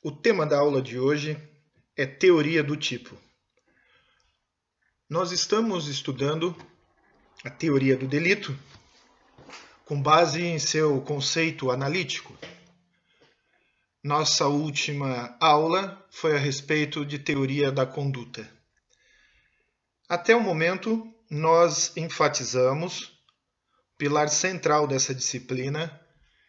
O tema da aula de hoje é teoria do tipo. Nós estamos estudando a teoria do delito com base em seu conceito analítico. Nossa última aula foi a respeito de teoria da conduta. Até o momento, nós enfatizamos o pilar central dessa disciplina,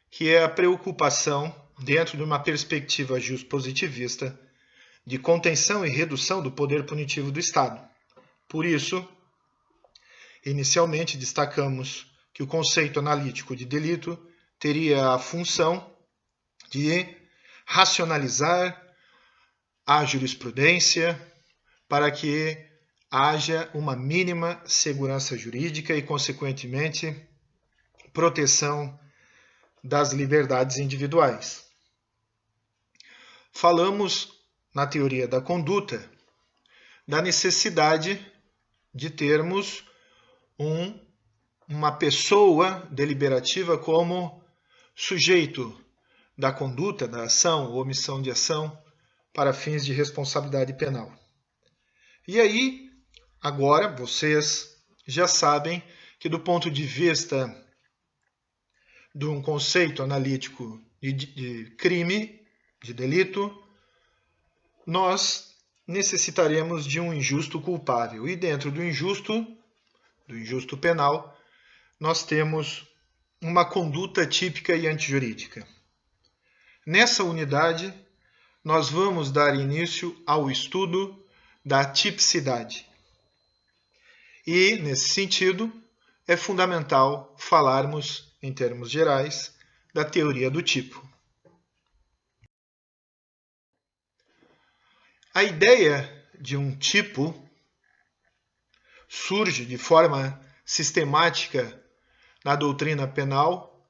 que é a preocupação, dentro de uma perspectiva justpositivista, de contenção e redução do poder punitivo do Estado. Por isso, inicialmente destacamos que o conceito analítico de delito teria a função de racionalizar a jurisprudência para que haja uma mínima segurança jurídica e, consequentemente, proteção das liberdades individuais. Falamos, na teoria da conduta, da necessidade de termos uma pessoa deliberativa como sujeito da conduta, da ação ou omissão de ação para fins de responsabilidade penal. E aí, agora, vocês já sabem que do ponto de vista de um conceito analítico de crime, de delito, nós necessitaremos de um injusto culpável. E dentro do injusto penal, nós temos uma conduta típica e antijurídica. Nessa unidade, nós vamos dar início ao estudo da tipicidade. E, nesse sentido, é fundamental falarmos, em termos gerais, da teoria do tipo. A ideia de um tipo surge de forma sistemática na doutrina penal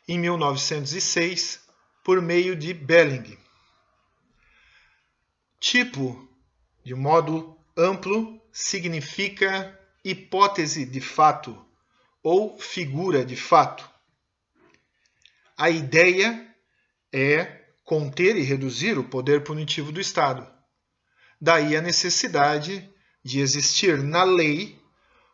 em 1906 por meio de Belling. Tipo, de modo amplo, significa hipótese de fato ou figura de fato. A ideia é conter e reduzir o poder punitivo do Estado. Daí a necessidade de existir na lei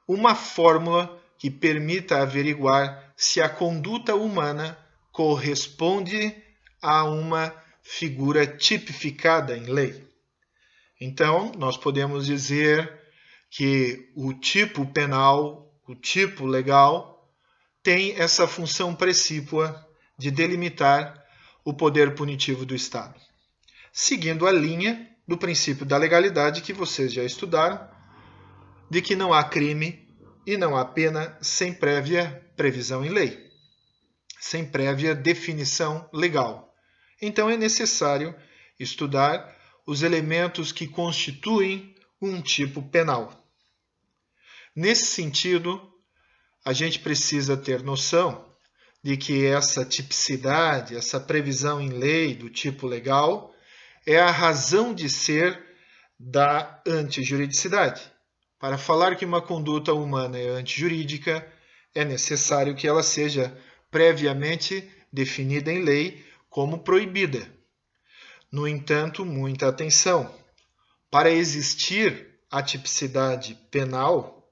uma fórmula que permita averiguar se a conduta humana corresponde a uma figura tipificada em lei. Então, nós podemos dizer que o tipo penal, o tipo legal, tem essa função precípua de delimitar o poder punitivo do Estado. Seguindo a linha do princípio da legalidade que vocês já estudaram, de que não há crime e não há pena sem prévia previsão em lei, sem prévia definição legal. Então é necessário estudar os elementos que constituem um tipo penal. Nesse sentido, a gente precisa ter noção de que essa tipicidade, essa previsão em lei do tipo legal, é a razão de ser da antijuridicidade. Para falar que uma conduta humana é antijurídica, é necessário que ela seja previamente definida em lei como proibida. No entanto, muita atenção. Para existir a tipicidade penal,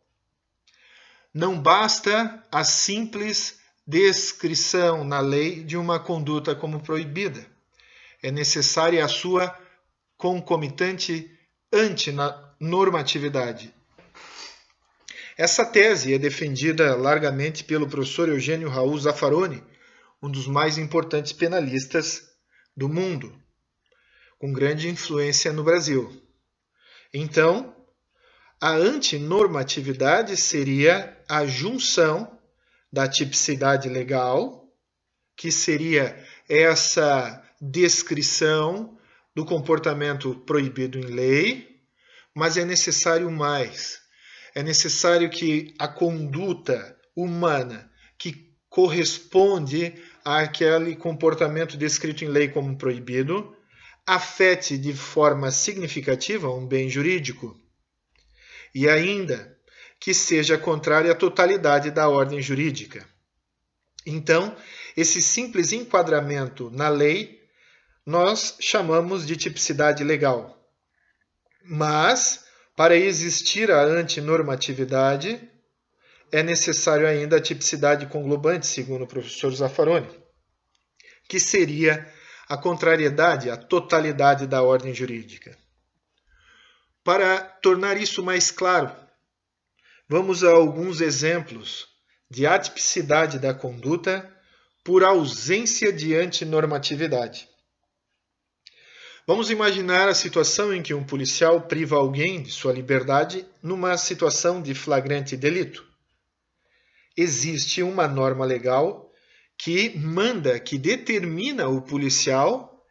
não basta a simples descrição na lei de uma conduta como proibida. É necessária a sua concomitante antinormatividade. Essa tese é defendida largamente pelo professor Eugênio Raul Zaffaroni, um dos mais importantes penalistas do mundo, com grande influência no Brasil. Então, a antinormatividade seria a junção da tipicidade legal, que seria essa descrição do comportamento proibido em lei, mas é necessário mais. É necessário que a conduta humana que corresponde àquele comportamento descrito em lei como proibido afete de forma significativa um bem jurídico e ainda que seja contrária à totalidade da ordem jurídica. Então, esse simples enquadramento na lei nós chamamos de tipicidade legal. Mas, para existir a antinormatividade, é necessário ainda a tipicidade conglobante, segundo o professor Zaffaroni, que seria a contrariedade, a totalidade da ordem jurídica. Para tornar isso mais claro, vamos a alguns exemplos de atipicidade da conduta por ausência de antinormatividade. Vamos imaginar a situação em que um policial priva alguém de sua liberdade numa situação de flagrante delito. Existe uma norma legal que manda, que determina o policial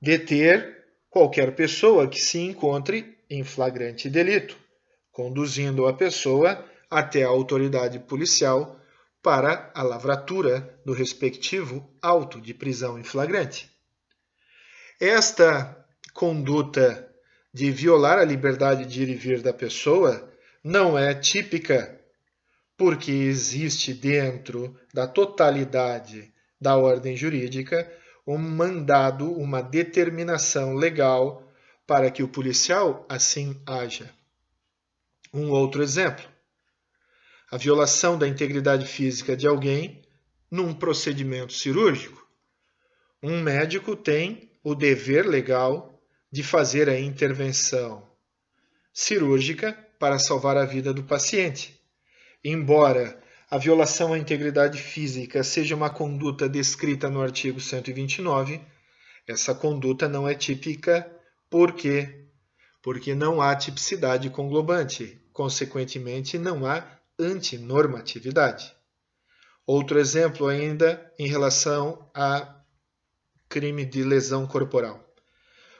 deter qualquer pessoa que se encontre em flagrante delito, conduzindo a pessoa até a autoridade policial para a lavratura do respectivo auto de prisão em flagrante. Esta conduta de violar a liberdade de ir e vir da pessoa não é típica, porque existe dentro da totalidade da ordem jurídica um mandado, uma determinação legal para que o policial assim haja. Um outro exemplo: a violação da integridade física de alguém num procedimento cirúrgico. Um médico tem o dever legal de fazer a intervenção cirúrgica para salvar a vida do paciente. Embora a violação à integridade física seja uma conduta descrita no artigo 129, essa conduta não é típica. Por quê? Porque não há tipicidade conglobante, consequentemente não há antinormatividade. Outro exemplo ainda em relação a crime de lesão corporal.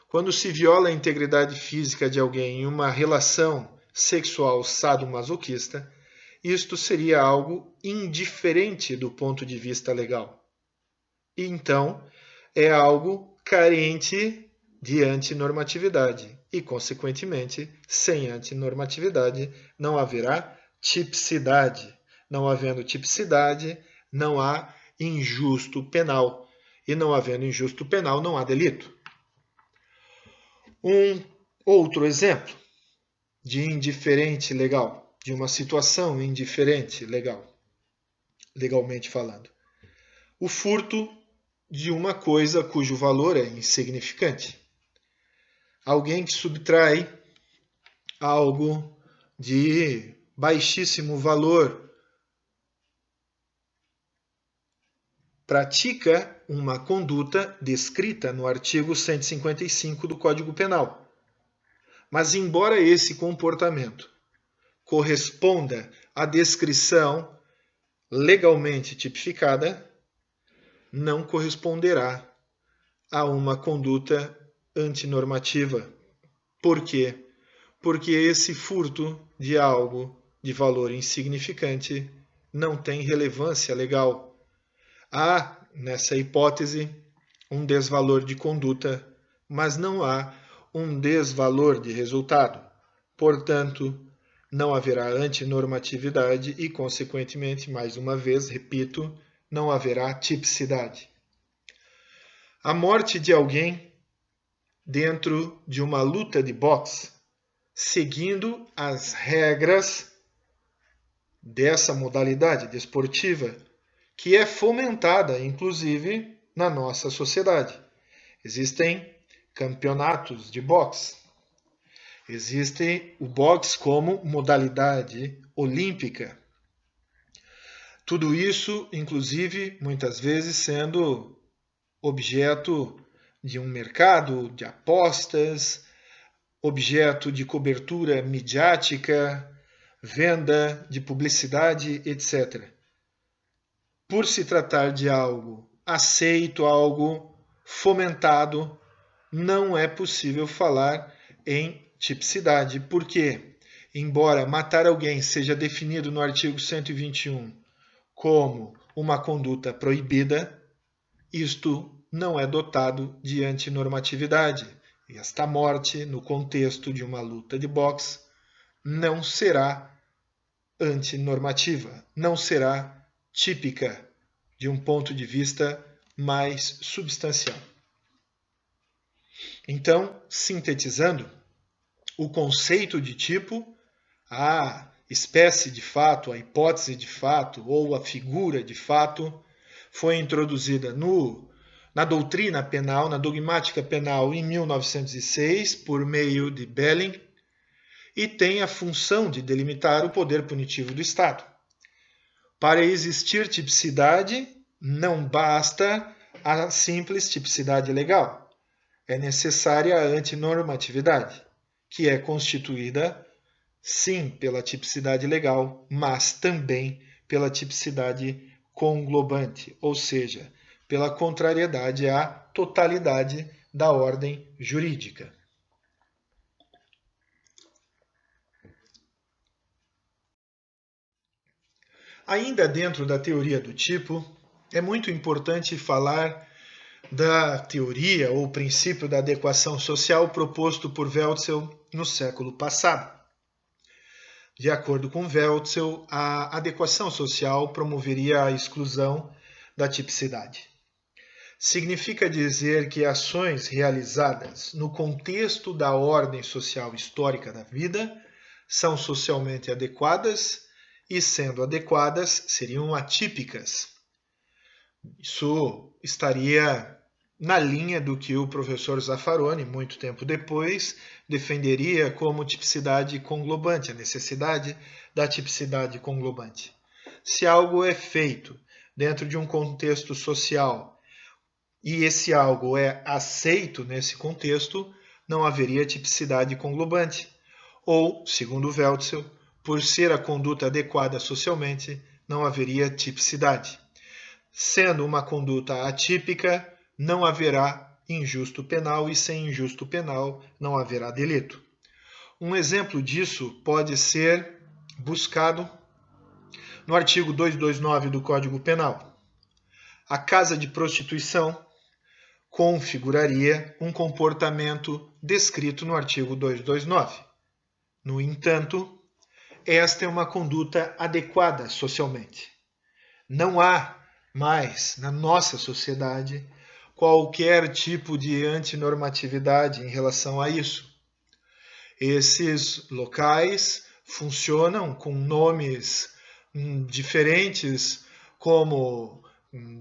Quando se viola a integridade física de alguém em uma relação sexual sadomasoquista, isto seria algo indiferente do ponto de vista legal. Então, é algo carente de antinormatividade e, consequentemente, sem antinormatividade não haverá tipicidade. Não havendo tipicidade, não há injusto penal. E não havendo injusto penal, não há delito. Um outro exemplo de indiferente legal, de uma situação indiferente legal, legalmente falando. O furto de uma coisa cujo valor é insignificante. Alguém que subtrai algo de baixíssimo valor pratica uma conduta descrita no artigo 155 do Código Penal. Mas, embora esse comportamento corresponda à descrição legalmente tipificada, não corresponderá a uma conduta antinormativa. Por quê? Porque esse furto de algo de valor insignificante não tem relevância legal. Há, nessa hipótese, um desvalor de conduta, mas não há um desvalor de resultado. Portanto, não haverá antinormatividade e, consequentemente, mais uma vez, repito, não haverá tipicidade. A morte de alguém dentro de uma luta de boxe, seguindo as regras dessa modalidade desportiva, que é fomentada, inclusive, na nossa sociedade. Existem campeonatos de boxe. Existe o boxe como modalidade olímpica. Tudo isso, inclusive, muitas vezes sendo objeto de um mercado de apostas, objeto de cobertura midiática, venda de publicidade, etc. Por se tratar de algo aceito, algo fomentado, não é possível falar em tipicidade. Por quê? Embora matar alguém seja definido no artigo 121 como uma conduta proibida, isto não é dotado de antinormatividade. E esta morte, no contexto de uma luta de boxe, não será antinormativa, não será típica de um ponto de vista mais substancial. Então, sintetizando, o conceito de tipo, a espécie de fato, a hipótese de fato ou a figura de fato foi introduzida na doutrina penal, na dogmática penal em 1906 por meio de Belling e tem a função de delimitar o poder punitivo do Estado. Para existir tipicidade, não basta a simples tipicidade legal. É necessária a antinormatividade, que é constituída, sim, pela tipicidade legal, mas também pela tipicidade conglobante, ou seja, pela contrariedade à totalidade da ordem jurídica. Ainda dentro da teoria do tipo, é muito importante falar da teoria ou princípio da adequação social proposto por Weltzell no século passado. De acordo com Weltzell, a adequação social promoveria a exclusão da tipicidade. Significa dizer que ações realizadas no contexto da ordem social histórica da vida são socialmente adequadas e, sendo adequadas, seriam atípicas. Isso estaria na linha do que o professor Zaffaroni, muito tempo depois, defenderia como tipicidade conglobante, a necessidade da tipicidade conglobante. Se algo é feito dentro de um contexto social e esse algo é aceito nesse contexto, não haveria tipicidade conglobante. Ou, segundo Weltzell, por ser a conduta adequada socialmente, não haveria tipicidade. Sendo uma conduta atípica, não haverá injusto penal e sem injusto penal não haverá delito. Um exemplo disso pode ser buscado no artigo 229 do Código Penal. A casa de prostituição configuraria um comportamento descrito no artigo 229. No entanto, esta é uma conduta adequada socialmente. Não há mais na nossa sociedade qualquer tipo de antinormatividade em relação a isso. Esses locais funcionam com nomes diferentes, como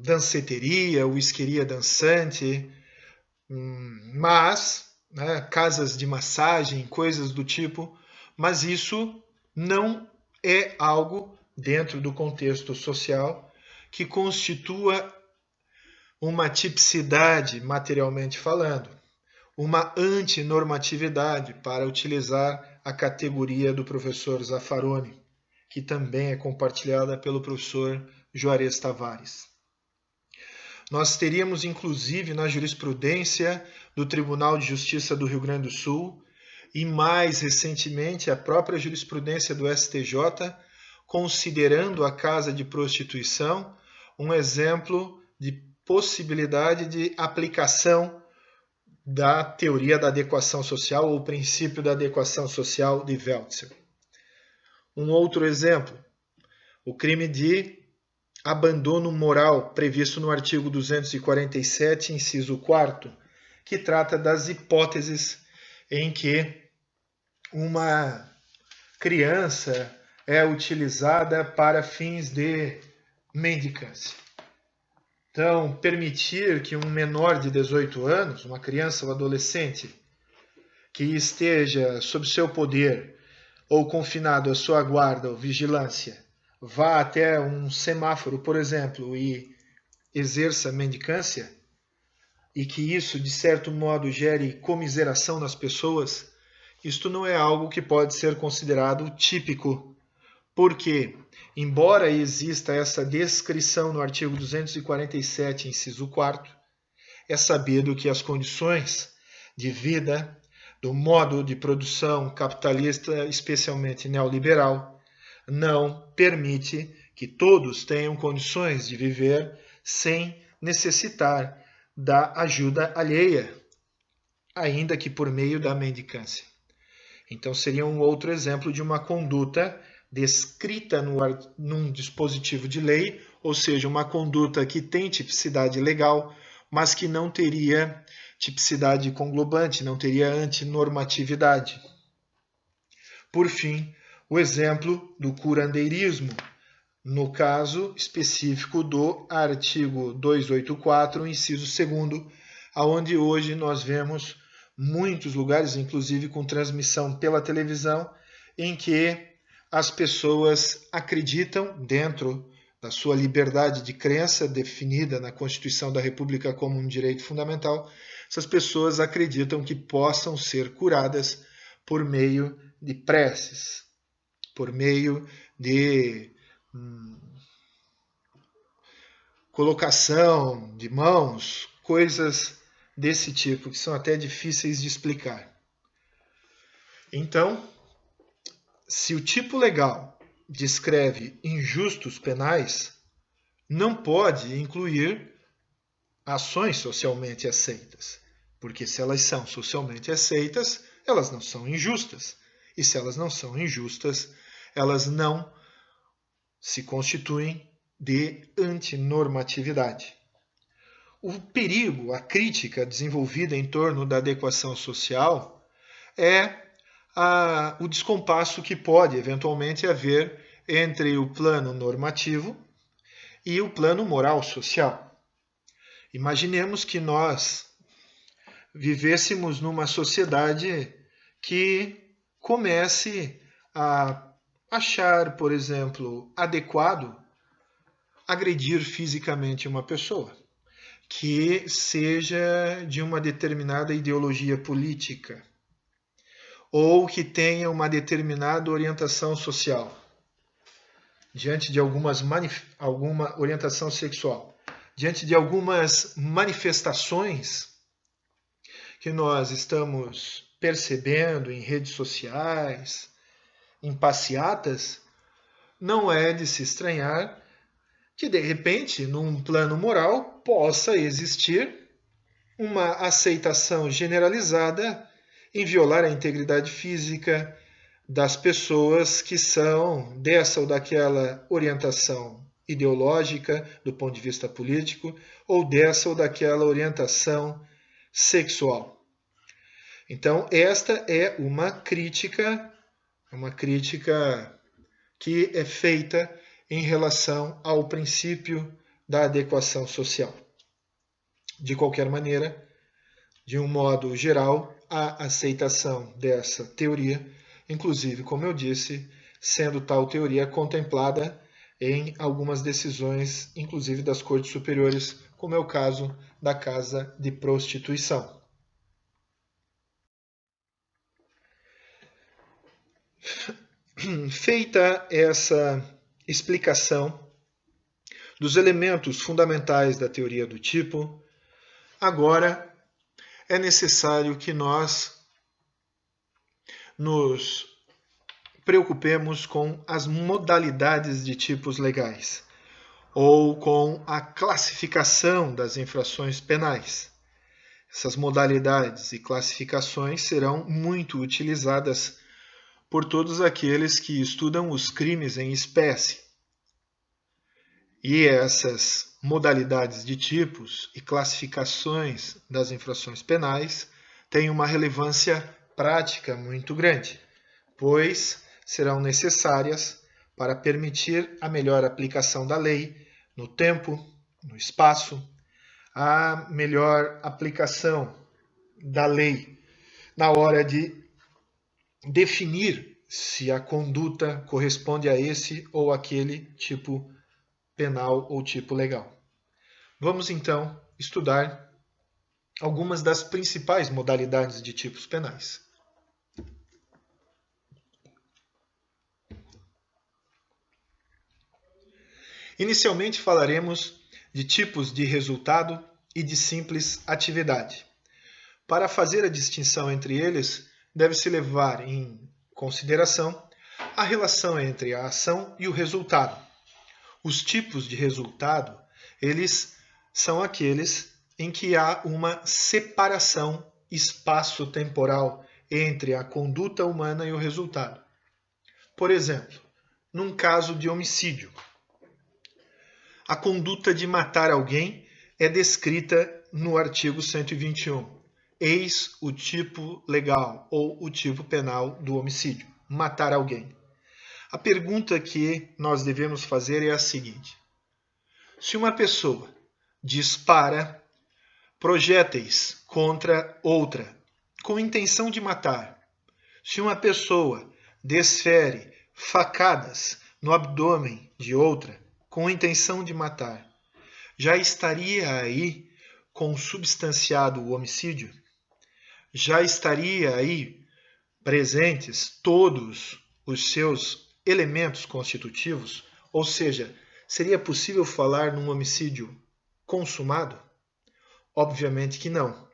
danceteria, whiskeria dançante, mas casas de massagem, coisas do tipo, mas isso não é algo dentro do contexto social que constitua uma tipicidade materialmente falando, uma antinormatividade, para utilizar a categoria do professor Zaffaroni, que também é compartilhada pelo professor Juarez Tavares. Nós teríamos, inclusive, na jurisprudência do Tribunal de Justiça do Rio Grande do Sul e, mais recentemente, a própria jurisprudência do STJ, considerando a casa de prostituição um exemplo de possibilidade de aplicação da teoria da adequação social ou o princípio da adequação social de Weltzell. Um outro exemplo, o crime de abandono moral, previsto no artigo 247, inciso 4º, que trata das hipóteses em que uma criança é utilizada para fins de mendicância. Então, permitir que um menor de 18 anos, uma criança ou adolescente, que esteja sob seu poder ou confinado à sua guarda ou vigilância, vá até um semáforo, por exemplo, e exerça mendicância, e que isso, de certo modo, gere comiseração nas pessoas, isto não é algo que pode ser considerado típico, porque, embora exista essa descrição no artigo 247, inciso 4º, é sabido que as condições de vida, do modo de produção capitalista, especialmente neoliberal, não permite que todos tenham condições de viver sem necessitar da ajuda alheia, ainda que por meio da mendicância. Então, seria um outro exemplo de uma conduta descrita num dispositivo de lei, ou seja, uma conduta que tem tipicidade legal, mas que não teria tipicidade conglobante, não teria antinormatividade. Por fim, o exemplo do curandeirismo, no caso específico do artigo 284, inciso 2º, onde hoje nós vemos muitos lugares, inclusive com transmissão pela televisão, em que as pessoas acreditam, dentro da sua liberdade de crença, definida na Constituição da República como um direito fundamental, essas pessoas acreditam que possam ser curadas por meio de preces, por meio de colocação de mãos, coisas desse tipo, que são até difíceis de explicar. Então, se o tipo legal descreve injustos penais, não pode incluir ações socialmente aceitas, porque se elas são socialmente aceitas, elas não são injustas. E se elas não são injustas, elas não se constituem de antinormatividade. O perigo, a crítica desenvolvida em torno da adequação social é o descompasso que pode eventualmente haver entre o plano normativo e o plano moral social. Imaginemos que nós vivêssemos numa sociedade que comece a achar, por exemplo, adequado agredir fisicamente uma pessoa, que seja de uma determinada ideologia política, ou que tenha uma determinada orientação social, diante de alguma orientação sexual, diante de algumas manifestações que nós estamos percebendo em redes sociais, em passeatas, não é de se estranhar que, de repente, num plano moral, possa existir uma aceitação generalizada em violar a integridade física das pessoas que são dessa ou daquela orientação ideológica, do ponto de vista político, ou dessa ou daquela orientação sexual. Então, esta é uma crítica que é feita em relação ao princípio da adequação social. De qualquer maneira, de um modo geral, a aceitação dessa teoria, inclusive, como eu disse, sendo tal teoria contemplada em algumas decisões, inclusive das cortes superiores, como é o caso da casa de prostituição. Feita essa explicação dos elementos fundamentais da teoria do tipo, agora é necessário que nós nos preocupemos com as modalidades de tipos legais, ou com a classificação das infrações penais. Essas modalidades e classificações serão muito utilizadas por todos aqueles que estudam os crimes em espécie. E essas modalidades de tipos e classificações das infrações penais têm uma relevância prática muito grande, pois serão necessárias para permitir a melhor aplicação da lei no tempo, no espaço, a melhor aplicação da lei na hora de definir se a conduta corresponde a esse ou aquele tipo penal ou tipo legal. Vamos então estudar algumas das principais modalidades de tipos penais. Inicialmente falaremos de tipos de resultado e de simples atividade. Para fazer a distinção entre eles, deve-se levar em consideração a relação entre a ação e o resultado. Os tipos de resultado, eles são aqueles em que há uma separação espaço-temporal entre a conduta humana e o resultado. Por exemplo, num caso de homicídio, a conduta de matar alguém é descrita no artigo 121. Eis o tipo legal ou o tipo penal do homicídio: matar alguém. A pergunta que nós devemos fazer é a seguinte: se uma pessoa dispara projéteis contra outra com intenção de matar, se uma pessoa desfere facadas no abdômen de outra com intenção de matar, já estaria aí consubstanciado o homicídio? Já estaria aí presentes todos os seus elementos constitutivos? Ou seja, seria possível falar num homicídio consumado? Obviamente que não.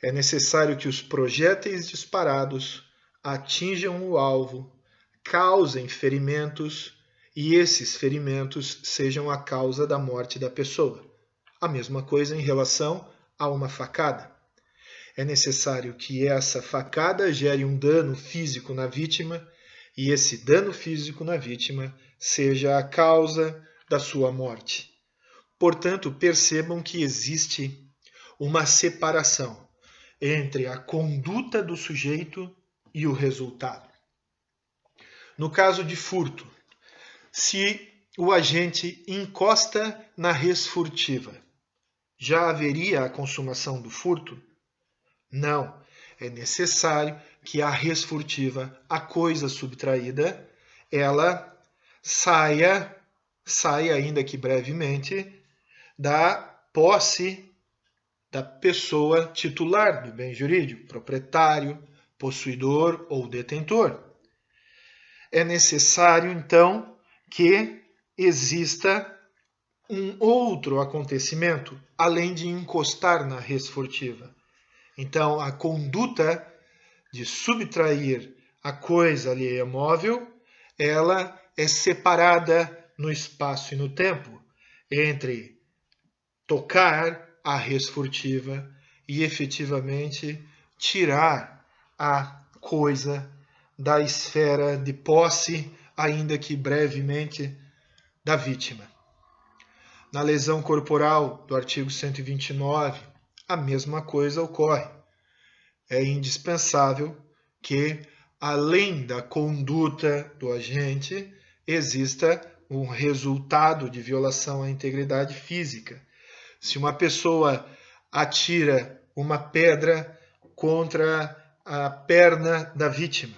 É necessário que os projéteis disparados atinjam o alvo, causem ferimentos e esses ferimentos sejam a causa da morte da pessoa. A mesma coisa em relação a uma facada. É necessário que essa facada gere um dano físico na vítima e esse dano físico na vítima seja a causa da sua morte. Portanto, percebam que existe uma separação entre a conduta do sujeito e o resultado. No caso de furto, se o agente encosta na res furtiva, já haveria a consumação do furto? Não. É necessário que a res furtiva, a coisa subtraída, ela saia ainda que brevemente, da posse da pessoa titular do bem jurídico, proprietário, possuidor ou detentor. É necessário, então, que exista um outro acontecimento, além de encostar na res furtiva. Então, a conduta de subtrair a coisa alheia móvel, ela é separada no espaço e no tempo entre tocar a res furtiva e efetivamente tirar a coisa da esfera de posse, ainda que brevemente, da vítima. Na lesão corporal do artigo 129, a mesma coisa ocorre. É indispensável que, além da conduta do agente, exista um resultado de violação à integridade física. Se uma pessoa atira uma pedra contra a perna da vítima,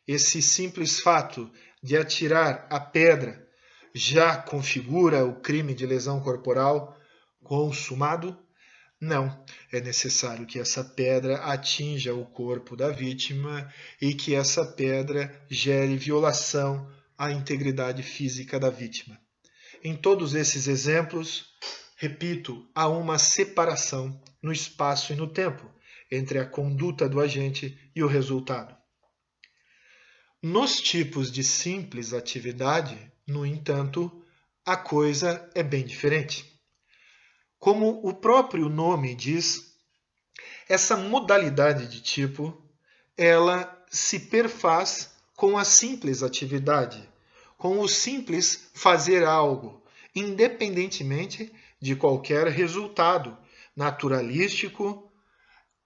esse simples fato de atirar a pedra já configura o crime de lesão corporal consumado? Não. É necessário que essa pedra atinja o corpo da vítima e que essa pedra gere violação à integridade física da vítima. Em todos esses exemplos, repito, há uma separação no espaço e no tempo entre a conduta do agente e o resultado. Nos tipos de simples atividade, no entanto, a coisa é bem diferente. Como o próprio nome diz, essa modalidade de tipo, ela se perfaz com a simples atividade, com o simples fazer algo, independentemente de qualquer resultado naturalístico.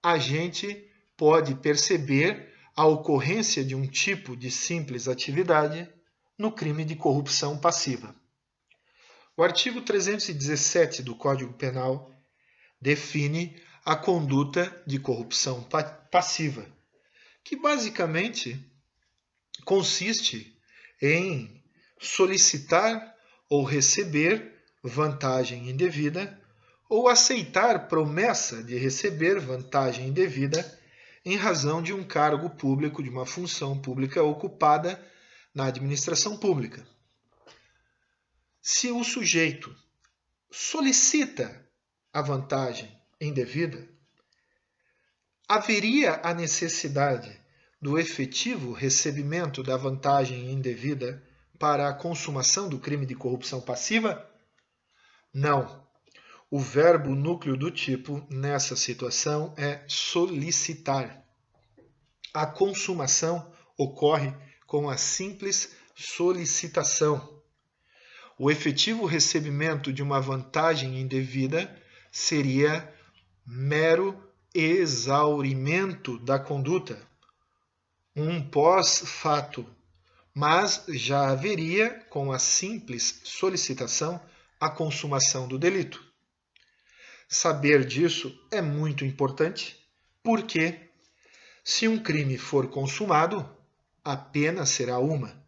A gente pode perceber a ocorrência de um tipo de simples atividade no crime de corrupção passiva. O artigo 317 do Código Penal define a conduta de corrupção passiva, que basicamente consiste em solicitar ou receber vantagem indevida ou aceitar promessa de receber vantagem indevida em razão de um cargo público, de uma função pública ocupada na administração pública. Se o sujeito solicita a vantagem indevida, haveria a necessidade do efetivo recebimento da vantagem indevida para a consumação do crime de corrupção passiva? Não. O verbo núcleo do tipo, nessa situação, é solicitar. A consumação ocorre com a simples solicitação. O efetivo recebimento de uma vantagem indevida seria mero exaurimento da conduta, um pós-fato, mas já haveria, com a simples solicitação, a consumação do delito. Saber disso é muito importante, porque se um crime for consumado, a pena será uma.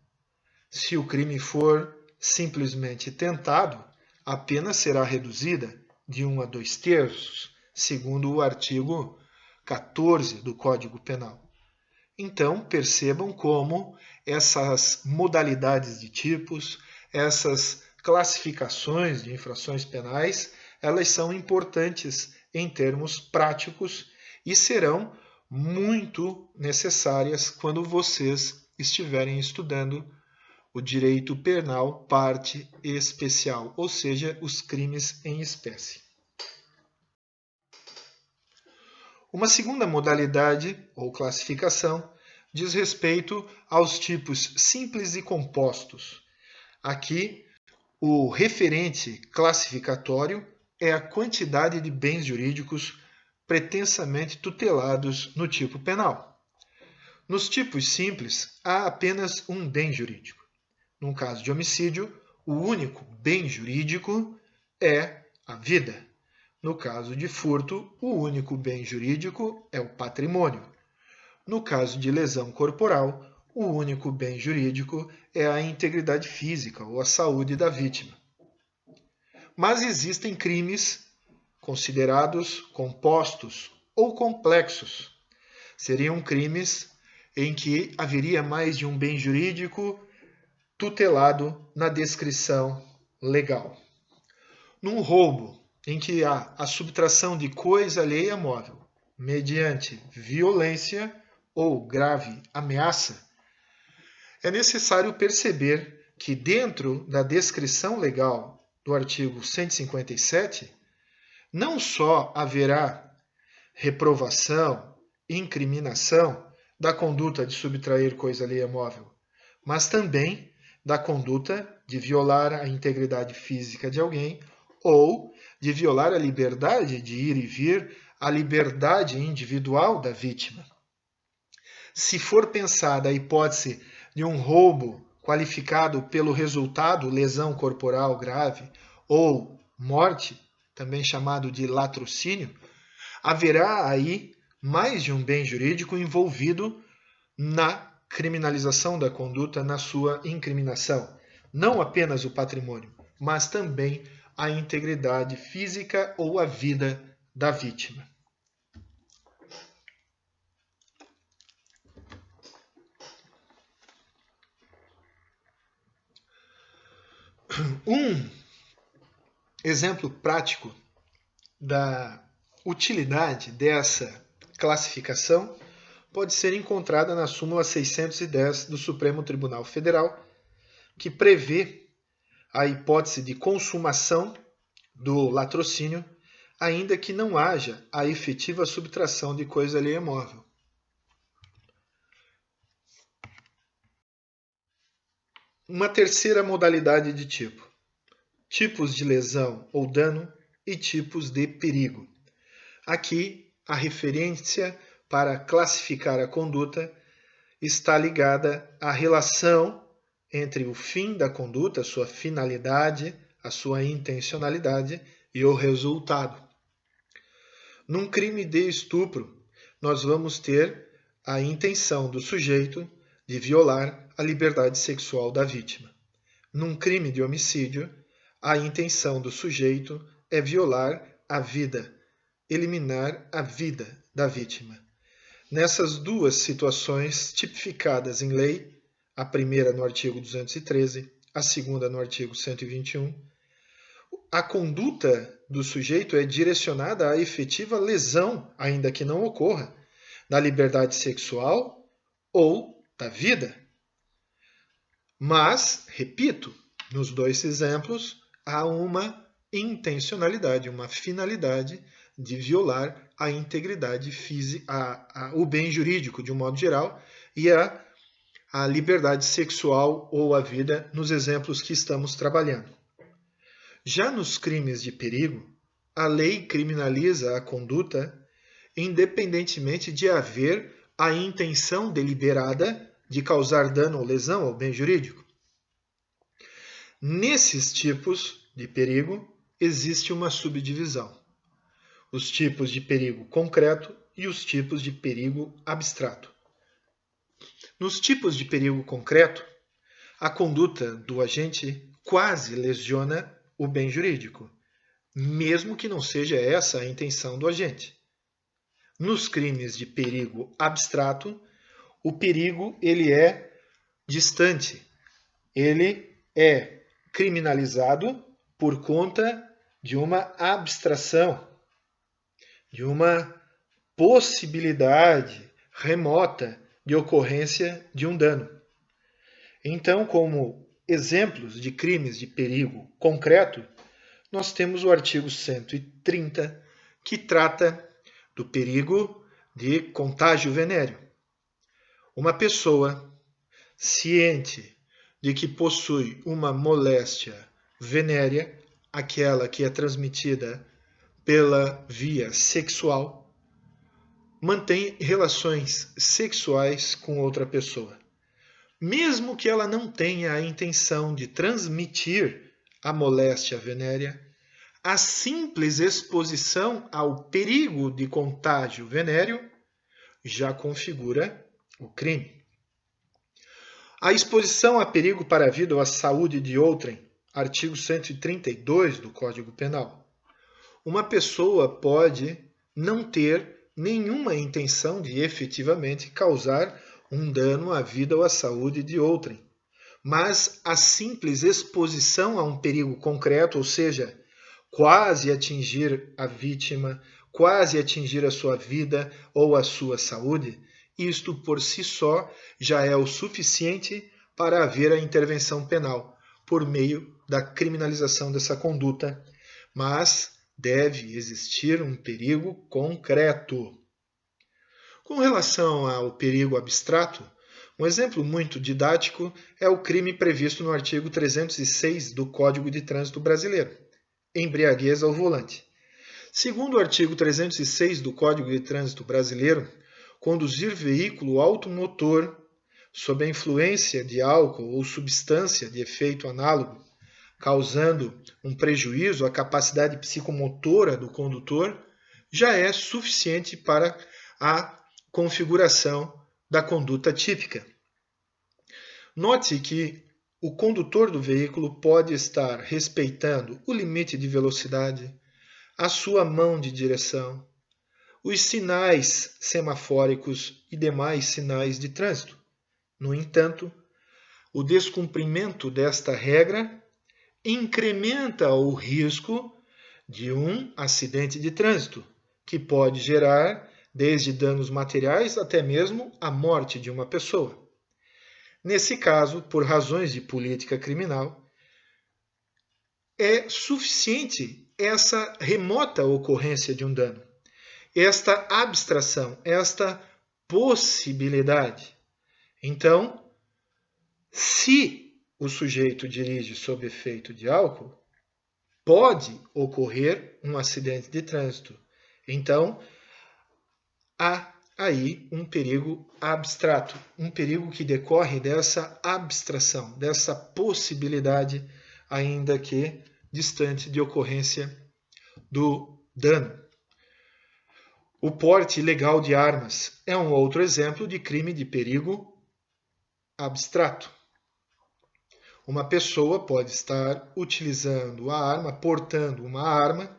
Se o crime for simplesmente tentado, a pena será reduzida de 1 a 2/3, segundo o artigo 14 do Código Penal. Então, percebam como essas modalidades de tipos, essas classificações de infrações penais, elas são importantes em termos práticos e serão muito necessárias quando vocês estiverem estudando o direito penal parte especial, ou seja, os crimes em espécie. Uma segunda modalidade ou classificação diz respeito aos tipos simples e compostos. Aqui, o referente classificatório é a quantidade de bens jurídicos pretensamente tutelados no tipo penal. Nos tipos simples, há apenas um bem jurídico. No caso de homicídio, o único bem jurídico é a vida. No caso de furto, o único bem jurídico é o patrimônio. No caso de lesão corporal, o único bem jurídico é a integridade física ou a saúde da vítima. Mas existem crimes considerados compostos ou complexos. Seriam crimes em que haveria mais de um bem jurídico tutelado na descrição legal. Num roubo, em que há a subtração de coisa alheia móvel, mediante violência ou grave ameaça, é necessário perceber que dentro da descrição legal do artigo 157, não só haverá reprovação, incriminação da conduta de subtrair coisa alheia móvel, mas também da conduta de violar a integridade física de alguém ou de violar a liberdade de ir e vir, a liberdade individual da vítima. Se for pensada a hipótese de um roubo qualificado pelo resultado lesão corporal grave ou morte, também chamado de latrocínio, haverá aí mais de um bem jurídico envolvido na criminalização da conduta, na sua incriminação. Não apenas o patrimônio, mas também a integridade física ou a vida da vítima. Um exemplo prático da utilidade dessa classificação pode ser encontrada na súmula 610 do Supremo Tribunal Federal, que prevê a hipótese de consumação do latrocínio, ainda que não haja a efetiva subtração de coisa alheia móvel. Uma terceira modalidade de tipo: tipos de lesão ou dano e tipos de perigo. Aqui, a referência para classificar a conduta está ligada à relação entre o fim da conduta, a sua finalidade, a sua intencionalidade e o resultado. Num crime de estupro, nós vamos ter a intenção do sujeito de violar a liberdade sexual da vítima. Num crime de homicídio, a intenção do sujeito é violar a vida, eliminar a vida da vítima. Nessas duas situações tipificadas em lei, a primeira no artigo 213, a segunda no artigo 121, a conduta do sujeito é direcionada à efetiva lesão, ainda que não ocorra, da liberdade sexual ou da vida. Mas, repito, nos dois exemplos, há uma intencionalidade, uma finalidade de violar a integridade física, o bem jurídico de um modo geral, e a liberdade sexual ou a vida nos exemplos que estamos trabalhando. Já nos crimes de perigo, a lei criminaliza a conduta independentemente de haver a intenção deliberada de causar dano ou lesão ao bem jurídico. Nesses tipos de perigo, existe uma subdivisão: os tipos de perigo concreto e os tipos de perigo abstrato. Nos tipos de perigo concreto, a conduta do agente quase lesiona o bem jurídico, mesmo que não seja essa a intenção do agente. Nos crimes de perigo abstrato, o perigo ele é distante, ele é criminalizado por conta de uma abstração, de uma possibilidade remota de ocorrência de um dano. Então, como exemplos de crimes de perigo concreto, nós temos o artigo 130, que trata do perigo de contágio venéreo. Uma pessoa ciente de que possui uma moléstia venérea, aquela que é transmitida pela via sexual, mantém relações sexuais com outra pessoa. Mesmo que ela não tenha a intenção de transmitir a moléstia venérea, a simples exposição ao perigo de contágio venéreo já configura o crime. A exposição a perigo para a vida ou a saúde de outrem, artigo 132 do Código Penal. Uma pessoa pode não ter nenhuma intenção de efetivamente causar um dano à vida ou à saúde de outrem, mas a simples exposição a um perigo concreto, ou seja, quase atingir a vítima, quase atingir a sua vida ou a sua saúde, isto por si só já é o suficiente para haver a intervenção penal por meio da criminalização dessa conduta, mas deve existir um perigo concreto. Com relação ao perigo abstrato, um exemplo muito didático é o crime previsto no artigo 306 do Código de Trânsito Brasileiro, embriaguez ao volante. Segundo o artigo 306 do Código de Trânsito Brasileiro, conduzir veículo automotor sob a influência de álcool ou substância de efeito análogo, causando um prejuízo à capacidade psicomotora do condutor, já é suficiente para a configuração da conduta típica. Note que o condutor do veículo pode estar respeitando o limite de velocidade, a sua mão de direção, os sinais semafóricos e demais sinais de trânsito. No entanto, o descumprimento desta regra incrementa o risco de um acidente de trânsito, que pode gerar desde danos materiais até mesmo a morte de uma pessoa. Nesse caso, por razões de política criminal, é suficiente essa remota ocorrência de um dano, esta abstração, esta possibilidade. Então, se o sujeito dirige sob efeito de álcool, pode ocorrer um acidente de trânsito. Então, há aí um perigo abstrato, um perigo que decorre dessa abstração, dessa possibilidade, ainda que distante de ocorrência do dano. O porte ilegal de armas é um outro exemplo de crime de perigo abstrato. Uma pessoa pode estar utilizando a arma, portando uma arma,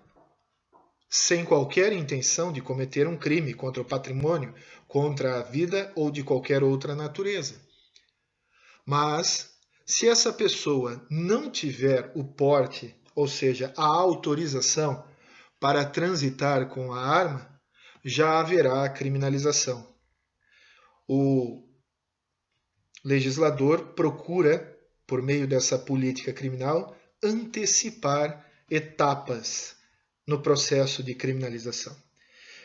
sem qualquer intenção de cometer um crime contra o patrimônio, contra a vida ou de qualquer outra natureza. Mas, se essa pessoa não tiver o porte, ou seja, a autorização para transitar com a arma, já haverá a criminalização. O legislador procura, por meio dessa política criminal, antecipar etapas no processo de criminalização.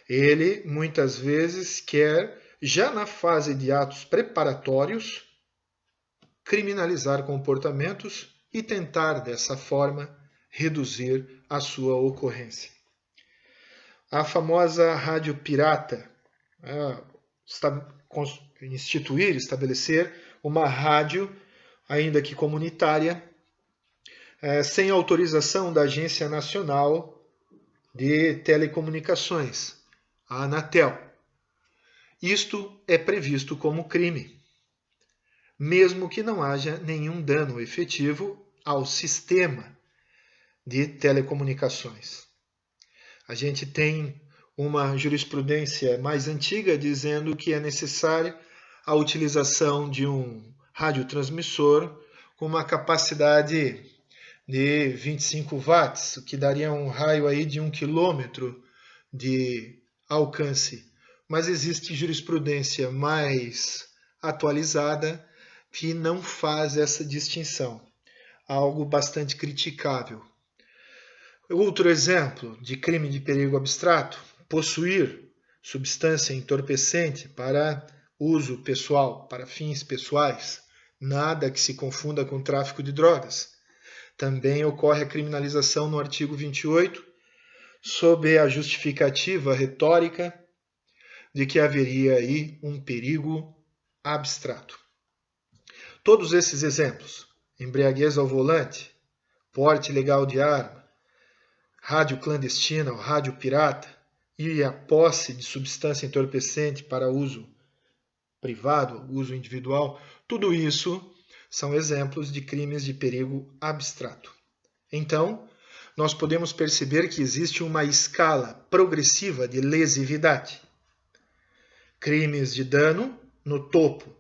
Ele, muitas vezes, quer, já na fase de atos preparatórios, criminalizar comportamentos e tentar, dessa forma, reduzir a sua ocorrência. a famosa rádio pirata, estabelecer uma rádio, ainda que comunitária, sem autorização da Agência Nacional de Telecomunicações, a Anatel. Isto é previsto como crime, mesmo que não haja nenhum dano efetivo ao sistema de telecomunicações. A gente tem uma jurisprudência mais antiga dizendo que é necessária a utilização de um radiotransmissor com uma capacidade de 25 watts, o que daria um raio aí de 1 quilômetro de alcance. Mas existe jurisprudência mais atualizada que não faz essa distinção. Algo bastante criticável. Outro exemplo de crime de perigo abstrato: possuir substância entorpecente para uso pessoal, para fins pessoais. Nada que se confunda com tráfico de drogas. Também ocorre a criminalização no artigo 28, sob a justificativa retórica de que haveria aí um perigo abstrato. Todos esses exemplos, embriaguez ao volante, porte ilegal de arma, rádio clandestina ou rádio pirata e a posse de substância entorpecente para uso privado, uso individual, tudo isso são exemplos de crimes de perigo abstrato. Então, nós podemos perceber que existe uma escala progressiva de lesividade. Crimes de dano no topo,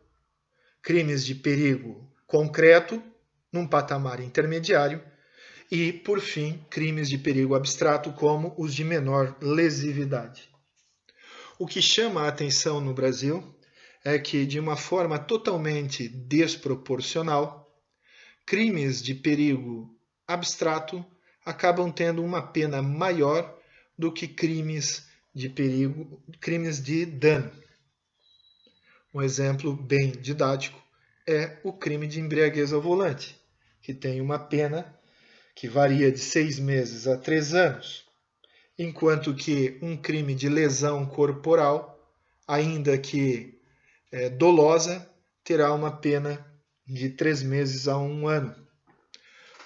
crimes de perigo concreto num patamar intermediário e, por fim, crimes de perigo abstrato como os de menor lesividade. O que chama a atenção no Brasil é que, de uma forma totalmente desproporcional, crimes de perigo abstrato acabam tendo uma pena maior do que crimes de dano. Um exemplo bem didático é o crime de embriaguez ao volante, que tem uma pena que varia de 6 meses a 3 anos, enquanto que um crime de lesão corporal, ainda que dolosa, terá uma pena de 3 meses a 1 ano.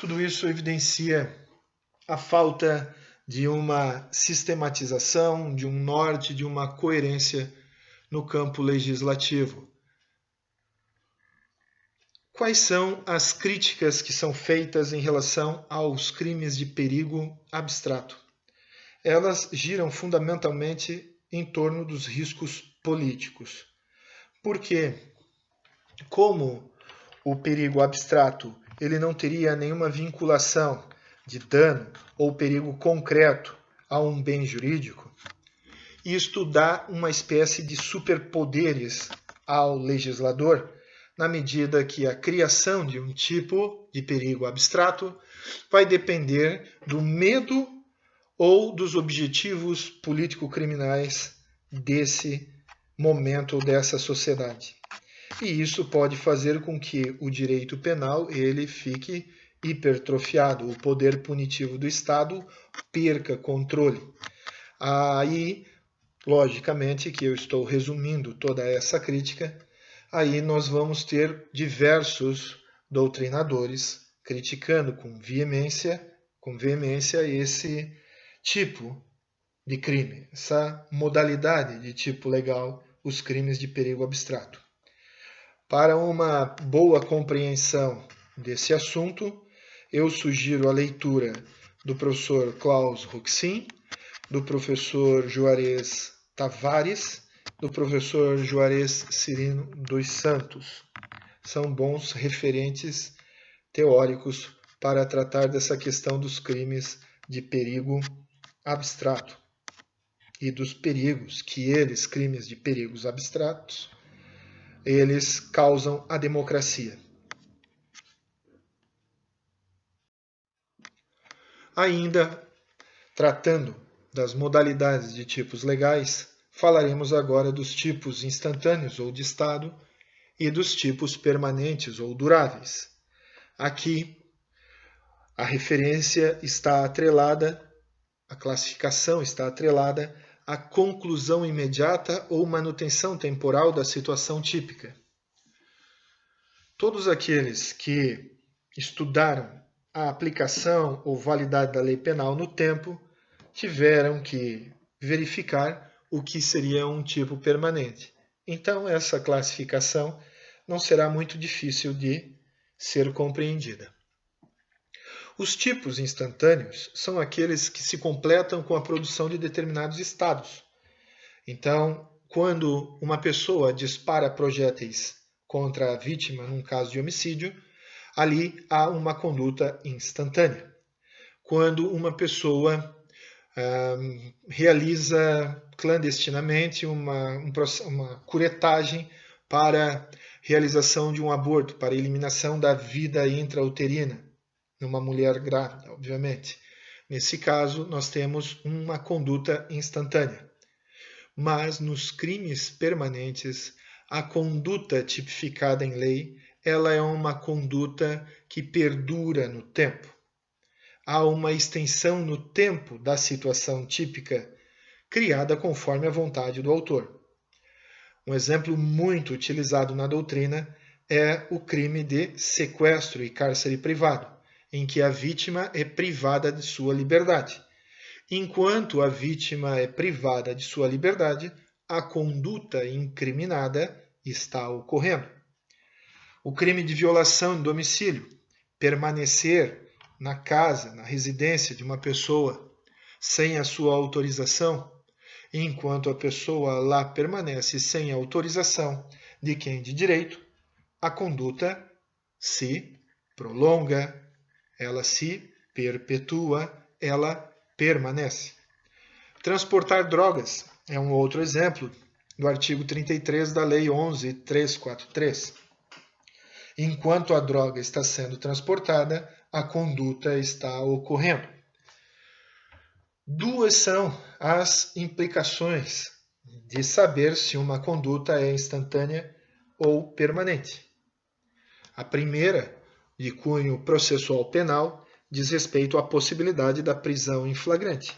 Tudo isso evidencia a falta de uma sistematização, de um norte, de uma coerência no campo legislativo. Quais são as críticas que são feitas em relação aos crimes de perigo abstrato? Elas giram fundamentalmente em torno dos riscos políticos. Porque, como o perigo abstrato ele não teria nenhuma vinculação de dano ou perigo concreto a um bem jurídico, isto dá uma espécie de superpoderes ao legislador, na medida que a criação de um tipo de perigo abstrato vai depender do medo ou dos objetivos político-criminais desse momento ou dessa sociedade. E isso pode fazer com que o direito penal ele fique hipertrofiado, o poder punitivo do Estado perca controle. Aí, logicamente, que eu estou resumindo toda essa crítica, aí nós vamos ter diversos doutrinadores criticando com veemência esse tipo de crime, essa modalidade de tipo legal, os crimes de perigo abstrato. Para uma boa compreensão desse assunto, eu sugiro a leitura do professor Klaus Roxin, do professor Juarez Tavares, do professor Juarez Cirino dos Santos. São bons referentes teóricos para tratar dessa questão dos crimes de perigo abstrato e dos perigos que eles, crimes de perigos abstratos, eles causam à democracia. Ainda tratando das modalidades de tipos legais, falaremos agora dos tipos instantâneos ou de Estado e dos tipos permanentes ou duráveis. Aqui, a referência está atrelada A classificação está atrelada à conclusão imediata ou manutenção temporal da situação típica. Todos aqueles que estudaram a aplicação ou validade da lei penal no tempo tiveram que verificar o que seria um tipo permanente. Então, essa classificação não será muito difícil de ser compreendida. Os tipos instantâneos são aqueles que se completam com a produção de determinados estados. Então, quando uma pessoa dispara projéteis contra a vítima num caso de homicídio, ali há uma conduta instantânea. Quando uma pessoa realiza clandestinamente uma curetagem para realização de um aborto, para eliminação da vida intrauterina, numa mulher grávida, obviamente. Nesse caso, nós temos uma conduta instantânea. Mas nos crimes permanentes, a conduta tipificada em lei, ela é uma conduta que perdura no tempo. Há uma extensão no tempo da situação típica criada conforme a vontade do autor. Um exemplo muito utilizado na doutrina é o crime de sequestro e cárcere privado, em que a vítima é privada de sua liberdade. Enquanto a vítima é privada de sua liberdade, a conduta incriminada está ocorrendo. O crime de violação de domicílio, permanecer na casa, na residência de uma pessoa sem a sua autorização, enquanto a pessoa lá permanece sem a autorização de quem de direito, a conduta se prolonga, ela se perpetua, ela permanece. Transportar drogas é um outro exemplo do artigo 33 da Lei 11.343. Enquanto a droga está sendo transportada, a conduta está ocorrendo. Duas são as implicações de saber se uma conduta é instantânea ou permanente. A primeira, de cunho processual penal, diz respeito à possibilidade da prisão em flagrante.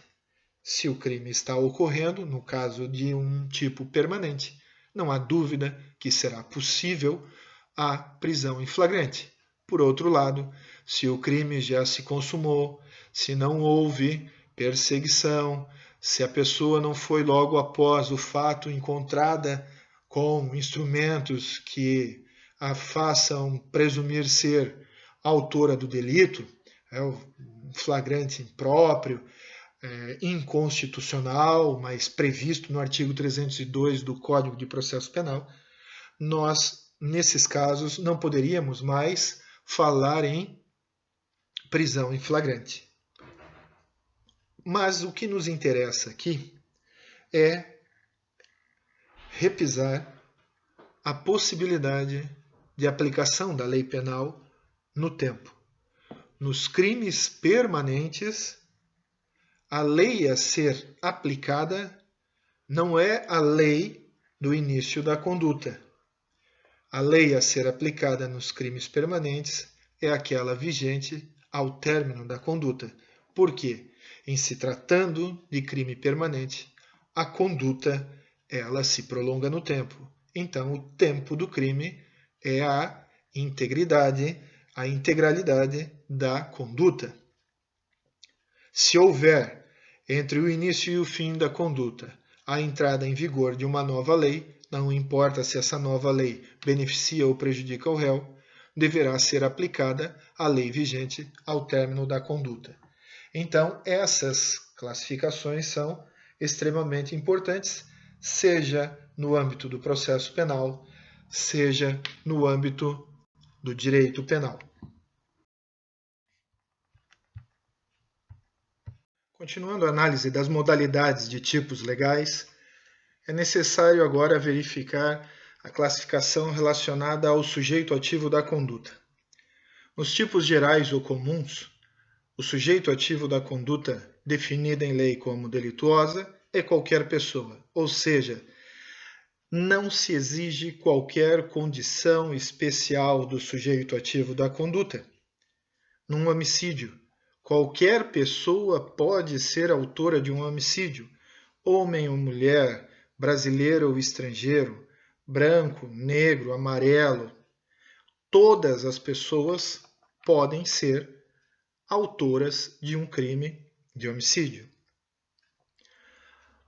Se o crime está ocorrendo, no caso de um tipo permanente, não há dúvida que será possível a prisão em flagrante. Por outro lado, se o crime já se consumou, se não houve perseguição, se a pessoa não foi logo após o fato encontrada com instrumentos que a façam presumir ser autora do delito, um flagrante impróprio, inconstitucional, mas previsto no artigo 302 do Código de Processo Penal, nós, nesses casos, não poderíamos mais falar em prisão em flagrante. Mas o que nos interessa aqui é repisar a possibilidade de aplicação da lei penal no tempo. Nos crimes permanentes, a lei a ser aplicada não é a lei do início da conduta. A lei a ser aplicada nos crimes permanentes é aquela vigente ao término da conduta. Por quê? Em se tratando de crime permanente, a conduta ela se prolonga no tempo. Então, o tempo do crime é a integridade, a integralidade da conduta. Se houver, entre o início e o fim da conduta, a entrada em vigor de uma nova lei, não importa se essa nova lei beneficia ou prejudica o réu, deverá ser aplicada a lei vigente ao término da conduta. Então, essas classificações são extremamente importantes, seja no âmbito do processo penal, seja no âmbito do direito penal. Continuando a análise das modalidades de tipos legais, é necessário agora verificar a classificação relacionada ao sujeito ativo da conduta. Nos tipos gerais ou comuns, o sujeito ativo da conduta, definida em lei como delituosa, é qualquer pessoa, ou seja, não se exige qualquer condição especial do sujeito ativo da conduta. Num homicídio, Qualquer pessoa pode ser autora de um homicídio, homem ou mulher, brasileiro ou estrangeiro, branco, negro, amarelo. Todas as pessoas podem ser autoras de um crime de homicídio.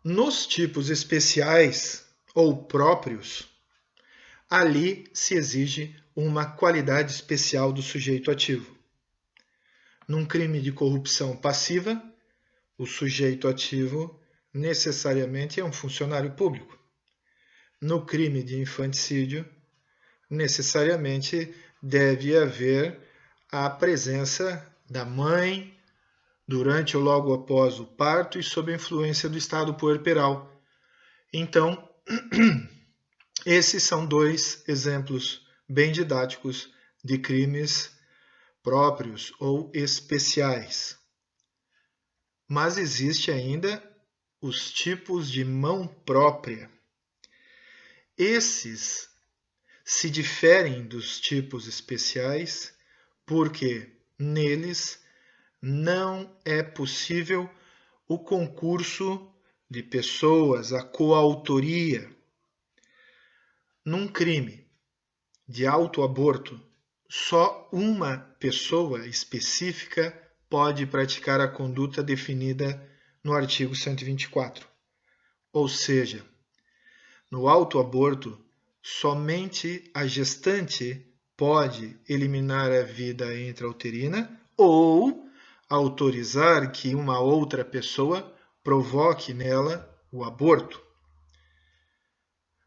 Nos tipos especiais ou próprios, ali se exige uma qualidade especial do sujeito ativo. Num crime de corrupção passiva, o sujeito ativo necessariamente é um funcionário público. No crime de infanticídio, necessariamente deve haver a presença da mãe durante ou logo após o parto e sob a influência do estado puerperal. Então, esses são dois exemplos bem didáticos de crimes próprios ou especiais. Mas existe ainda os tipos de mão própria. Esses se diferem dos tipos especiais porque neles não é possível o concurso de pessoas, a coautoria. Num crime de autoaborto, só uma pessoa específica pode praticar a conduta definida no artigo 124. Ou seja, no autoaborto, somente a gestante pode eliminar a vida intrauterina ou autorizar que uma outra pessoa provoque nela o aborto.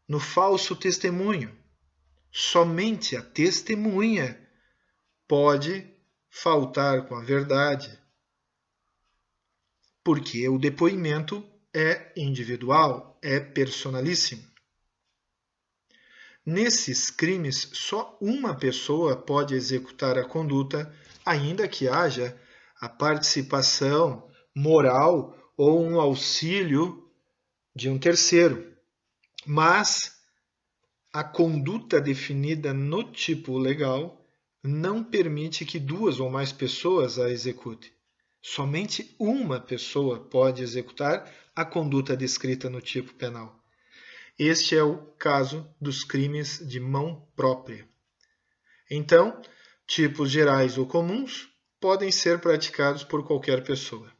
No falso testemunho, somente a testemunha pode faltar com a verdade, porque o depoimento é individual, é personalíssimo. Nesses crimes, só uma pessoa pode executar a conduta, ainda que haja a participação moral ou um auxílio de um terceiro. Mas a conduta definida no tipo legal não permite que duas ou mais pessoas a executem. Somente uma pessoa pode executar a conduta descrita no tipo penal. Este é o caso dos crimes de mão própria. Então, tipos gerais ou comuns podem ser praticados por qualquer pessoa.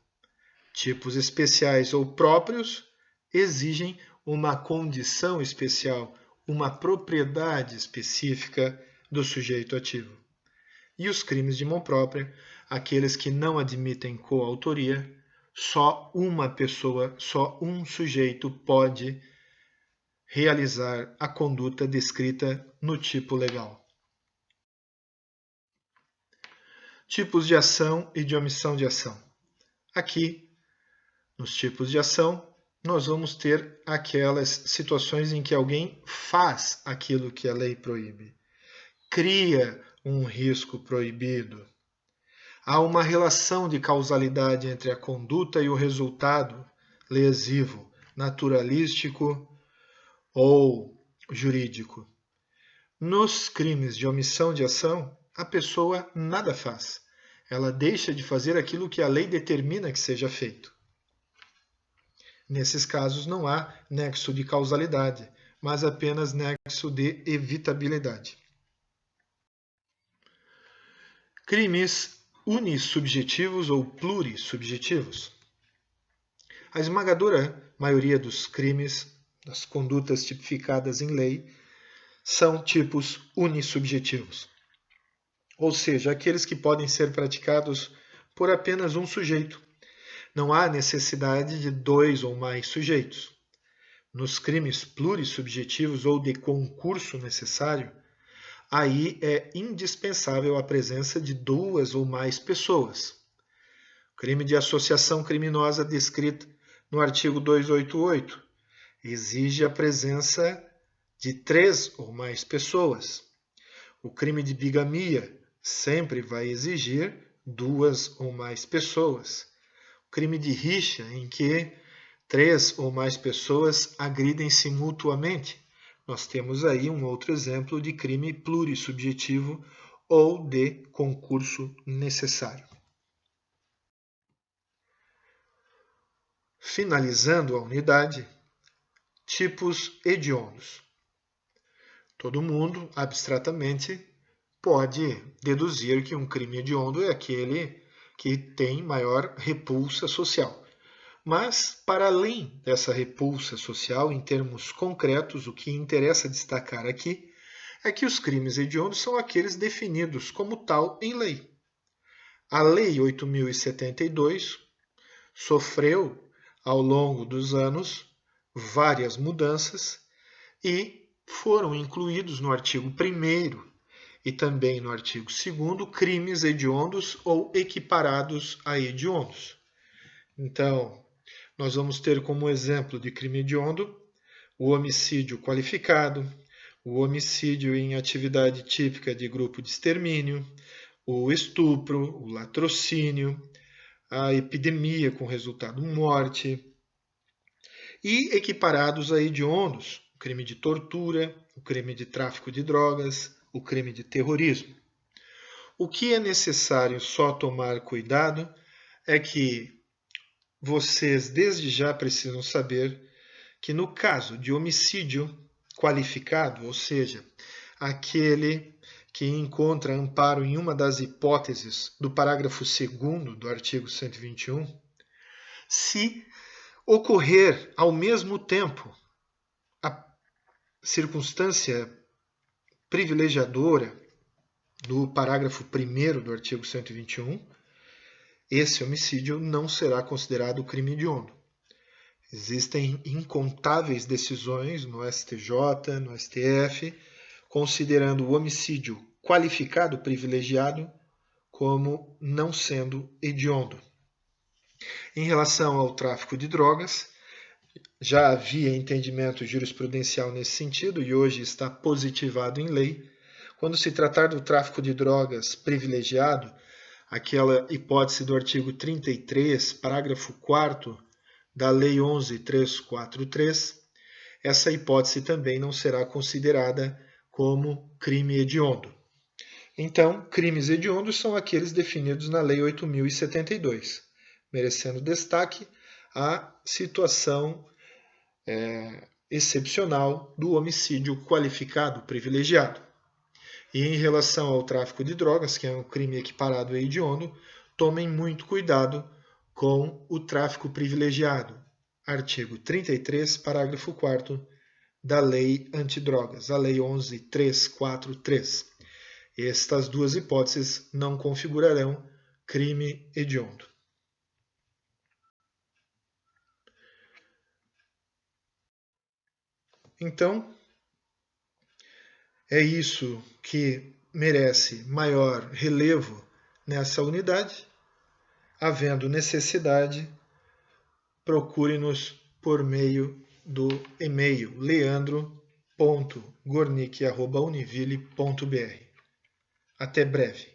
Tipos especiais ou próprios exigem uma condição especial, uma propriedade específica do sujeito ativo. E os crimes de mão própria, aqueles que não admitem coautoria, só uma pessoa, só um sujeito pode realizar a conduta descrita no tipo legal. Tipos de ação e de omissão de ação. Aqui, nos tipos de ação, nós vamos ter aquelas situações em que alguém faz aquilo que a lei proíbe, cria um risco proibido. Há uma relação de causalidade entre a conduta e o resultado lesivo, naturalístico ou jurídico. Nos crimes de omissão de ação, a pessoa nada faz. Ela deixa de fazer aquilo que a lei determina que seja feito. Nesses casos não há nexo de causalidade, mas apenas nexo de evitabilidade. Crimes unissubjetivos ou plurissubjetivos. A esmagadora maioria dos crimes, das condutas tipificadas em lei, são tipos unissubjetivos, ou seja, aqueles que podem ser praticados por apenas um sujeito. Não há necessidade de dois ou mais sujeitos. Nos crimes plurissubjetivos ou de concurso necessário, aí é indispensável a presença de duas ou mais pessoas. O crime de associação criminosa descrito no artigo 288 exige a presença de 3 ou mais pessoas. O crime de bigamia sempre vai exigir 2 ou mais pessoas. O crime de rixa, em que 3 ou mais pessoas agridem-se mutuamente. Nós temos aí um outro exemplo de crime plurissubjetivo ou de concurso necessário. Finalizando a unidade, tipos hediondos. Todo mundo, abstratamente, pode deduzir que um crime hediondo é aquele que tem maior repulsa social. Mas, para além dessa repulsa social, em termos concretos, o que interessa destacar aqui é que os crimes hediondos são aqueles definidos como tal em lei. A Lei 8.072 sofreu, ao longo dos anos, várias mudanças e foram incluídos no artigo 1º e também no artigo 2º crimes hediondos ou equiparados a hediondos. Então, nós vamos ter como exemplo de crime hediondo o homicídio qualificado, o homicídio em atividade típica de grupo de extermínio, o estupro, o latrocínio, a epidemia com resultado morte, e equiparados a hediondos, o crime de tortura, o crime de tráfico de drogas, o crime de terrorismo. O que é necessário só tomar cuidado é que vocês desde já precisam saber que no caso de homicídio qualificado, ou seja, aquele que encontra amparo em uma das hipóteses do parágrafo 2º do artigo 121, se ocorrer ao mesmo tempo a circunstância privilegiadora do parágrafo 1º do artigo 121, esse homicídio não será considerado crime hediondo. Existem incontáveis decisões no STJ, no STF, considerando o homicídio qualificado privilegiado como não sendo hediondo. Em relação ao tráfico de drogas, já havia entendimento jurisprudencial nesse sentido e hoje está positivado em lei. Quando se tratar do tráfico de drogas privilegiado, aquela hipótese do artigo 33, parágrafo 4º da Lei 11.343, essa hipótese também não será considerada como crime hediondo. Então, crimes hediondos são aqueles definidos na Lei 8.072, merecendo destaque a situação excepcional do homicídio qualificado privilegiado. E em relação ao tráfico de drogas, que é um crime equiparado a hediondo, tomem muito cuidado com o tráfico privilegiado. Artigo 33, parágrafo 4º da Lei Antidrogas, a Lei 11.343. Estas duas hipóteses não configurarão crime hediondo. Então, é isso que merece maior relevo nessa unidade. Havendo necessidade, procure-nos por meio do e-mail leandro.gornick@univille.br. Até breve.